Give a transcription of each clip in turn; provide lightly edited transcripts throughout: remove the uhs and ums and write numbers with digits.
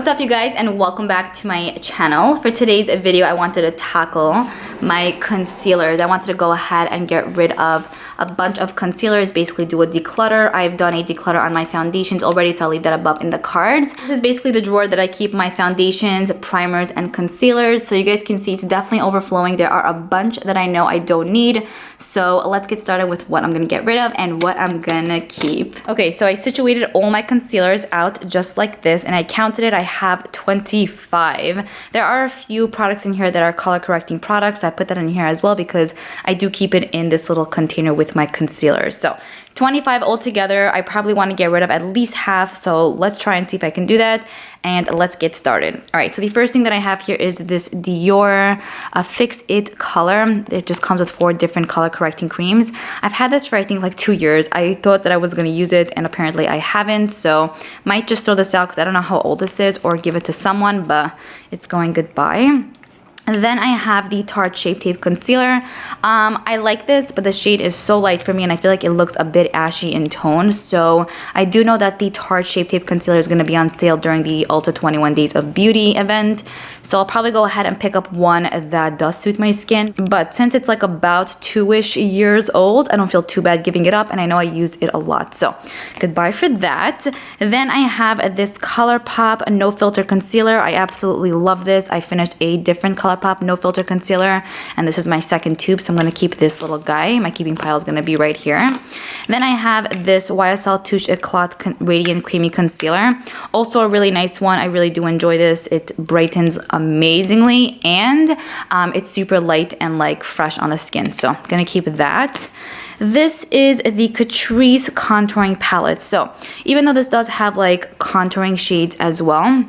What's up you guys, and welcome back to my channel. For today's video, I wanted to tackle my concealers. I wanted to go ahead and get rid of a bunch of concealers, basically do a declutter. I've done a declutter on my foundations already, so I'll leave that above in the cards. This is basically the drawer that I keep my foundations, primers, and concealers. So you guys can see it's definitely overflowing. There are a bunch that I know I don't need. So let's get started with what I'm gonna get rid of and what I'm gonna keep. Okay, so I situated all my concealers out just like this, and I counted it. I have 25. There are a few products in here that are color correcting products. I put that in here as well because I do keep it in this little container with my concealers. So 25 altogether. I probably want to get rid of at least half, so let's try and see if I can do that, and let's get started. All right, so the first thing that I have here is this Dior Fix It color. It just comes with 4 different color correcting creams. I've had this for I think like 2 years. I thought that I was going to use it, and apparently I haven't, so might just throw this out because I don't know how old this is, or give it to someone, but it's going goodbye. And then I have the Tarte Shape Tape Concealer. I like this, but the shade is so light for me, and I feel like it looks a bit ashy in tone. So I do know that the Tarte Shape Tape Concealer is going to be on sale during the Ulta 21 Days of Beauty event. So I'll probably go ahead and pick up one that does suit my skin. But since it's like about 2-ish years old, I don't feel too bad giving it up, and I know I use it a lot. So goodbye for that. Then I have this ColourPop No Filter Concealer. I absolutely love this. I finished a different ColourPop No Filter Concealer, and this is my second tube, so I'm going to keep this little guy. My keeping pile is going to be right here. Then I have this YSL Touche Eclat Radiant Creamy Concealer. Also a really nice one. I really do enjoy this. It brightens amazingly, and it's super light and like fresh on the skin, so I'm going to keep that. This is the Catrice Contouring Palette. So even though this does have like contouring shades as well,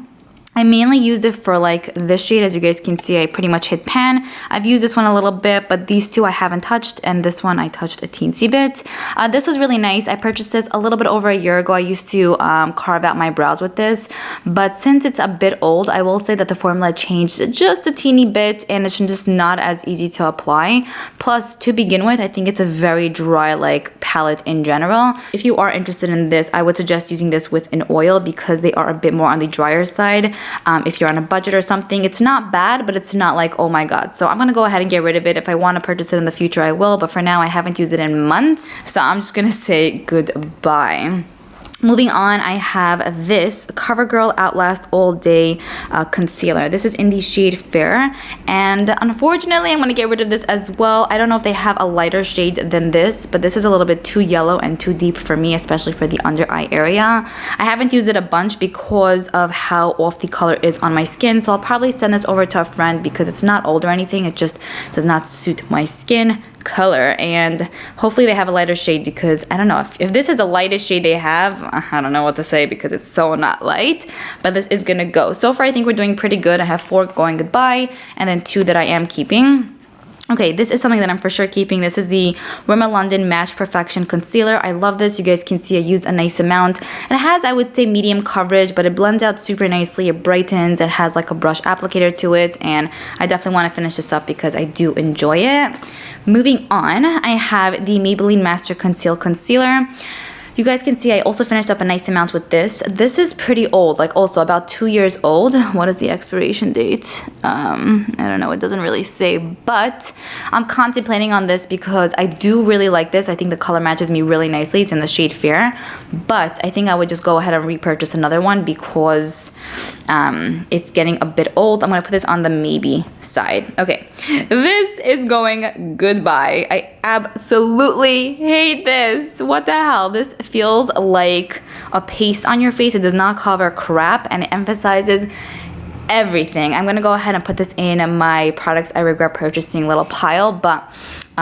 I mainly used it for like this shade. As you guys can see, I pretty much hit pan. I've used this one a little bit, but these two I haven't touched, and this one I touched a teensy bit. This was really nice. I purchased this a little bit over a year ago. I used to carve out my brows with this, but since it's a bit old, I will say that the formula changed just a teeny bit, and it's just not as easy to apply. Plus, to begin with, I think it's a very dry like palette in general. If you are interested in this, I would suggest using this with an oil because they are a bit more on the drier side. If you're on a budget or something, it's not bad, but it's not like, oh my god. So I'm gonna go ahead and get rid of it. If I want to purchase it in the future, I will, but for now I haven't used it in months, so I'm just gonna say goodbye. Moving on, I have this CoverGirl Outlast All Day Concealer. This is in the shade Fair, and unfortunately, I'm going to get rid of this as well. I don't know if they have a lighter shade than this, but this is a little bit too yellow and too deep for me, especially for the under eye area. I haven't used it a bunch because of how off the color is on my skin, so I'll probably send this over to a friend because it's not old or anything. It just does not suit my skin color, and hopefully they have a lighter shade because I don't know if this is the lightest shade they have. I don't know what to say because it's so not light, but this is gonna go. So far I think we're doing pretty good. I have 4 going goodbye, and then 2 that I am keeping. Okay, this is something that I'm for sure keeping. This is the Rimmel London Match Perfection Concealer. I love this. You guys can see I used a nice amount. It has, I would say, medium coverage, but it blends out super nicely. It brightens. It has like a brush applicator to it, and I definitely want to finish this up because I do enjoy it. Moving on, I have the Maybelline Master Conceal Concealer. You guys can see I also finished up a nice amount with this. This is pretty old, like also about 2 years old. What is the expiration date? I don't know, it doesn't really say, but I'm contemplating on this because I do really like this. I think the color matches me really nicely. It's in the shade Fair, but I think I would just go ahead and repurchase another one because it's getting a bit old. I'm gonna put this on the maybe side. Okay, this is going goodbye. I absolutely hate this. What the hell? This feels like a paste on your face. It does not cover crap, and it emphasizes everything. I'm gonna go ahead and put this in my products I regret purchasing little pile, but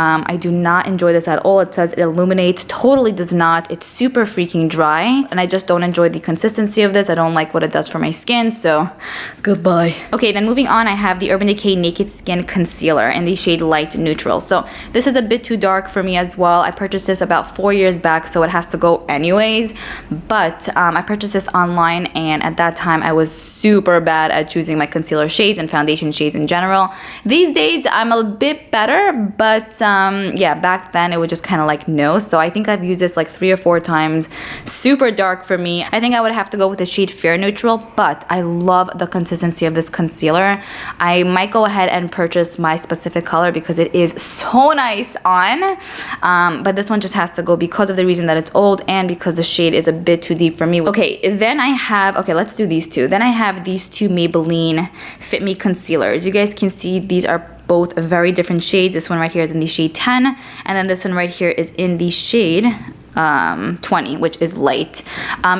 I do not enjoy this at all. It says it illuminates, totally does not. It's super freaking dry, and I just don't enjoy the consistency of this. I don't like what it does for my skin, so goodbye. Okay, then moving on, I have the Urban Decay Naked Skin Concealer in the shade Light Neutral. So this is a bit too dark for me as well. I purchased this about 4 years back, so it has to go anyways, but I purchased this online, and at that time I was super bad at choosing my concealer shades and foundation shades in general. These days I'm a bit better, but yeah, back then it was just kind of like no. So I think I've used this like 3 or 4 times. Super dark for me. I think I would have to go with the shade Fair Neutral, but I love the consistency of this concealer. I might go ahead and purchase my specific color because it is so nice on. But this one just has to go because of the reason that it's old and because the shade is a bit too deep for me. Okay, then I have, okay, let's do these two. Then I have these two Maybelline Fit Me concealers. You guys can see these are both very different shades. This one right here is in the shade 10, and then this one right here is in the shade 20, which is light.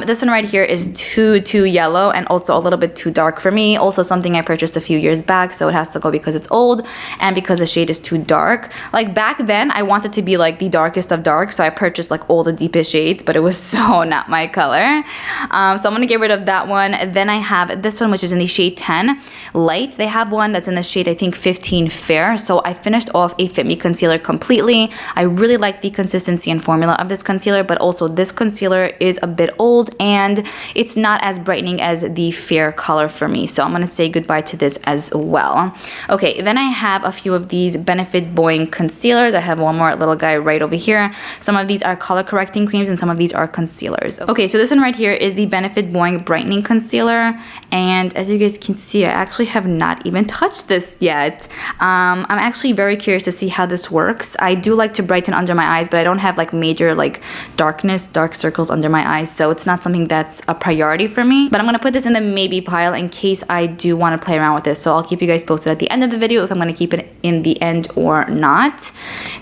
This one right here is too yellow and also a little bit too dark for me. Also something I purchased a few years back, so it has to go because it's old and because the shade is too dark. Like back then I wanted to be like the darkest of dark, so I purchased like all the deepest shades, but it was so not my color. So I'm gonna get rid of that one. Then I have this one, which is in the shade 10 light. They have one that's in the shade I think 15 fair. So I finished off a Fit Me concealer completely. I really like the consistency and formula of this concealer, but also this concealer is a bit old and it's not as brightening as the fair color for me. So I'm gonna say goodbye to this as well. Okay, then I have a few of these Benefit Boing concealers. I have one more little guy right over here. Some of these are color correcting creams and some of these are concealers. Okay, so this one right here is the Benefit Boing brightening concealer, and as you guys can see, I actually have not even touched this yet. I'm actually very curious to see how this works. I do like to brighten under my eyes, but I don't have like major like dark circles under my eyes, so it's not something that's a priority for me. But I'm gonna put this in the maybe pile in case I do want to play around with this, so I'll keep you guys posted at the end of the video if I'm gonna keep it in the end or not.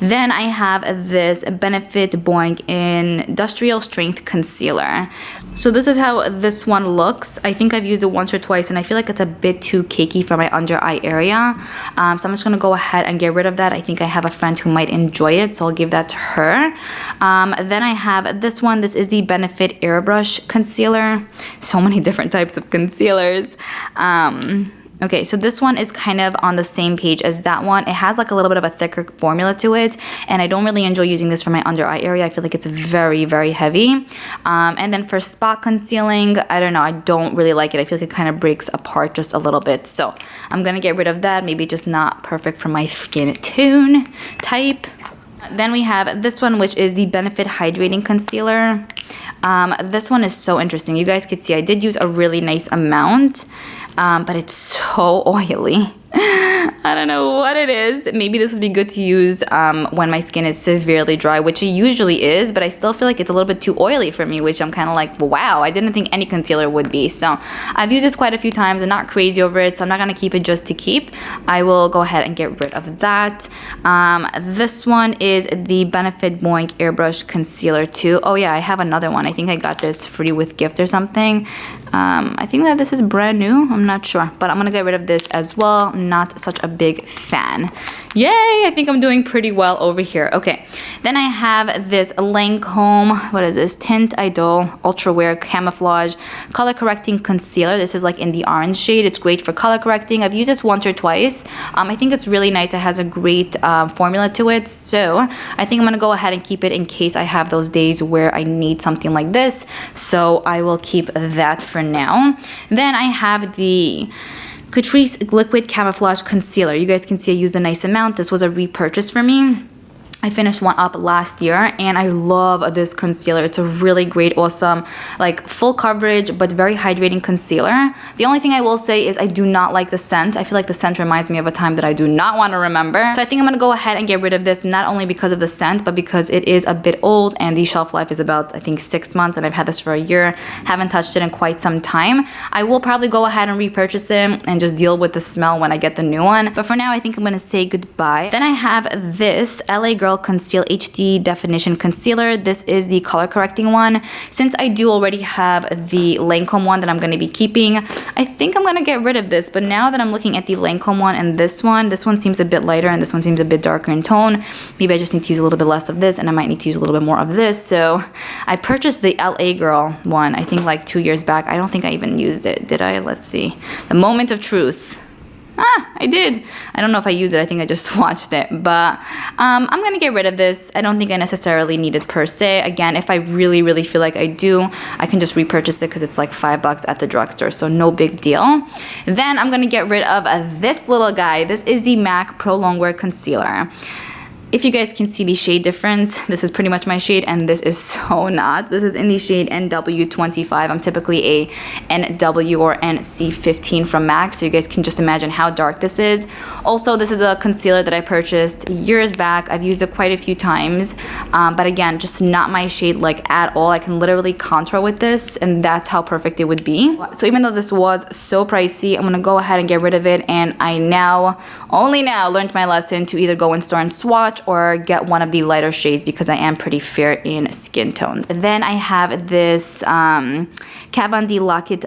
Then I have this Benefit Boing Industrial Strength Concealer. So this is how this one looks. I think I've used it once or twice and I feel like it's a bit too cakey for my under eye area. So I'm just gonna go ahead and get rid of that. I think I have a friend who might enjoy it, so I'll give that to her. Then I have this one. This is the Benefit Airbrush Concealer. So many different types of concealers. Okay, so this one is kind of on the same page as that one. It has like a little bit of a thicker formula to it, and I don't really enjoy using this for my under eye area. I feel like it's very, very heavy. And then for spot concealing, I don't know, I don't really like it. I feel like it kind of breaks apart just a little bit. So I'm gonna get rid of that. Maybe just not perfect for my skin tone type. Then we have this one, which is the Benefit Hydrating Concealer. This one is so interesting. You guys could see I did use a really nice amount, but it's so oily. I don't know what it is. Maybe this would be good to use when my skin is severely dry, which it usually is, but I still feel like it's a little bit too oily for me, which I'm kind of like, wow, I didn't think any concealer would be. So I've used this quite a few times and not crazy over it, so I'm not going to keep it just to keep. I will go ahead and get rid of that. This one is the Benefit Boing Airbrush Concealer too. Oh yeah, I have another one. I think I got this free with gift or something. I think that this is brand new. I'm not sure, but I'm going to get rid of this as well. Not such a big fan. Yay, I think I'm doing pretty well over here. Okay, then I have this Lancome, what is this? Tint Idol Ultra Wear Camouflage Color Correcting Concealer. This is like in the orange shade. It's great for color correcting. I've used this once or twice. I think it's really nice. It has a great formula to it. So I think I'm gonna go ahead and keep it in case I have those days where I need something like this. So I will keep that for now. Then I have the Catrice Liquid Camouflage Concealer. You guys can see I used a nice amount. This was a repurchase for me. I finished one up last year and I love this concealer. It's a really great, awesome, like full coverage but very hydrating concealer. The only thing I will say is I do not like the scent. I feel like the scent reminds me of a time that I do not want to remember. So I think I'm gonna go ahead and get rid of this, not only because of the scent, but because it is a bit old and the shelf life is about, I think, 6 months, and I've had this for a year. Haven't touched it in quite some time. I will probably go ahead and repurchase it and just deal with the smell when I get the new one. But for now, I think I'm gonna say goodbye. Then I have this LA Girl Conceal HD Definition Concealer. This is the color correcting one. Since I do already have the Lancome one that I'm going to be keeping, I think I'm going to get rid of this. But now that I'm looking at the Lancome one and this one seems a bit lighter and this one seems a bit darker in tone. Maybe I just need to use a little bit less of this and I might need to use a little bit more of this. So I purchased the LA Girl one, I think like 2 years back. I don't think I even used it. Did I? Let's see. The moment of truth. I did. I don't know if I used it. I think I just swatched it. But I'm going to get rid of this. I don't think I necessarily need it per se. Again, if I really, really feel like I do, I can just repurchase it because it's like $5 at the drugstore. So no big deal. Then I'm going to get rid of this little guy. This is the MAC Pro Longwear Concealer. If you guys can see the shade difference, this is pretty much my shade and this is so not. This is in the shade NW25. I'm typically a NW or NC15 from MAC, so you guys can just imagine how dark this is. Also, this is a concealer that I purchased years back. I've used it quite a few times, but again, just not my shade like at all. I can literally contour with this and that's how perfect it would be. So even though this was so pricey, I'm gonna go ahead and get rid of it, and I only now learned my lesson to either go in store and swatch or get one of the lighter shades because I am pretty fair in skin tones. And then I have this Kat Von D Lock-It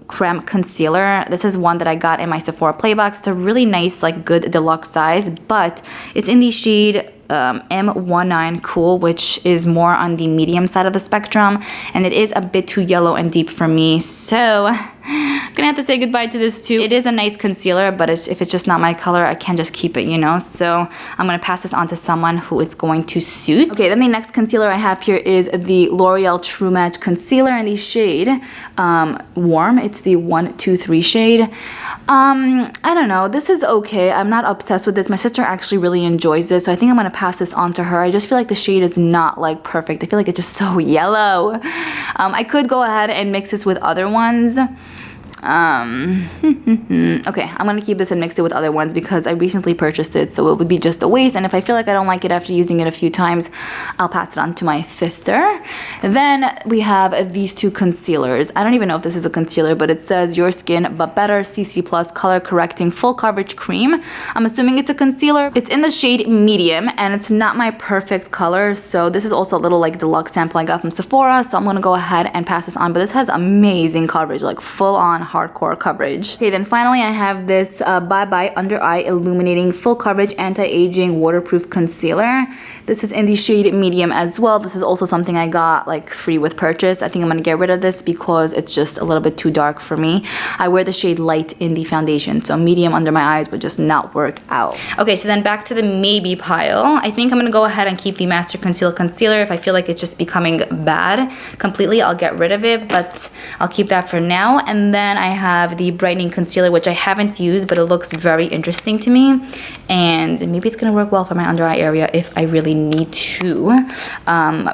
Creme Concealer. This is one that I got in my Sephora Playbox. It's a really nice, like, good deluxe size, but it's in the shade M19 Cool, which is more on the medium side of the spectrum, and it is a bit too yellow and deep for me, so I'm gonna have to say goodbye to this too. It is a nice concealer, but if it's just not my color, I can't just keep it, you know? So I'm gonna pass this on to someone who it's going to suit. Okay, then the next concealer I have here is the L'Oreal True Match Concealer in the shade Warm. It's the 123 shade. I don't know, this is okay. I'm not obsessed with this. My sister actually really enjoys this, so I think I'm gonna pass this on to her. I just feel like the shade is not like perfect. I feel like it's just so yellow. I could go ahead and mix this with other ones. Okay, I'm gonna keep this and mix it with other ones because I recently purchased it, so it would be just a waste, and if I feel like I don't like it after using it a few times, I'll pass it on to my sister. Then we have these two concealers. I don't even know if this is a concealer, but it says Your Skin But Better CC Plus Color Correcting Full Coverage Cream. I'm assuming it's a concealer. It's in the shade medium, and it's not my perfect color, so this is also a little like deluxe sample I got from Sephora, so I'm gonna go ahead and pass this on, but this has amazing coverage, like full on hardcore coverage. Okay, then finally I have this Bye Bye Under Eye Illuminating Full Coverage Anti-Aging Waterproof Concealer. This is in the shade medium as well. This is also something I got like free with purchase. I think I'm gonna get rid of this because it's just a little bit too dark for me. I wear the shade light in the foundation, so medium under my eyes would just not work out. Okay, so then back to the maybe pile. I think I'm gonna go ahead and keep the Master Conceal Concealer. If I feel like it's just becoming bad completely, I'll get rid of it, but I'll keep that for now. And then I have the Brightening Concealer, which I haven't used, but it looks very interesting to me. And maybe it's gonna work well for my under eye area if I really need to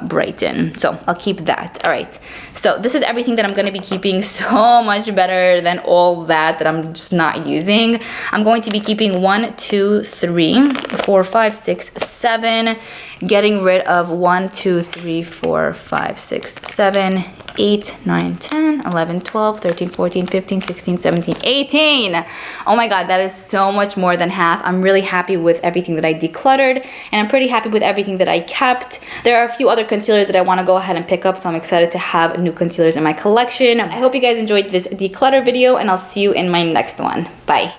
brighten. So I'll keep that. All right. So this is everything that I'm gonna be keeping, so much better than all that I'm just not using. I'm going to be keeping 1, 2, 3, 4, 5, 6, 7, getting rid of 1, 2, 3, 4, 5, 6, 7, 8, 9, 10, 11, 12, 13, 14, 15, 16, 17, 18. Oh my god, that is so much more than half. I'm really happy with everything that I decluttered, and I'm pretty happy with everything that I kept. There are a few other concealers that I want to go ahead and pick up, so I'm excited to have new concealers in my collection. I hope you guys enjoyed this declutter video, and I'll see you in my next one. Bye.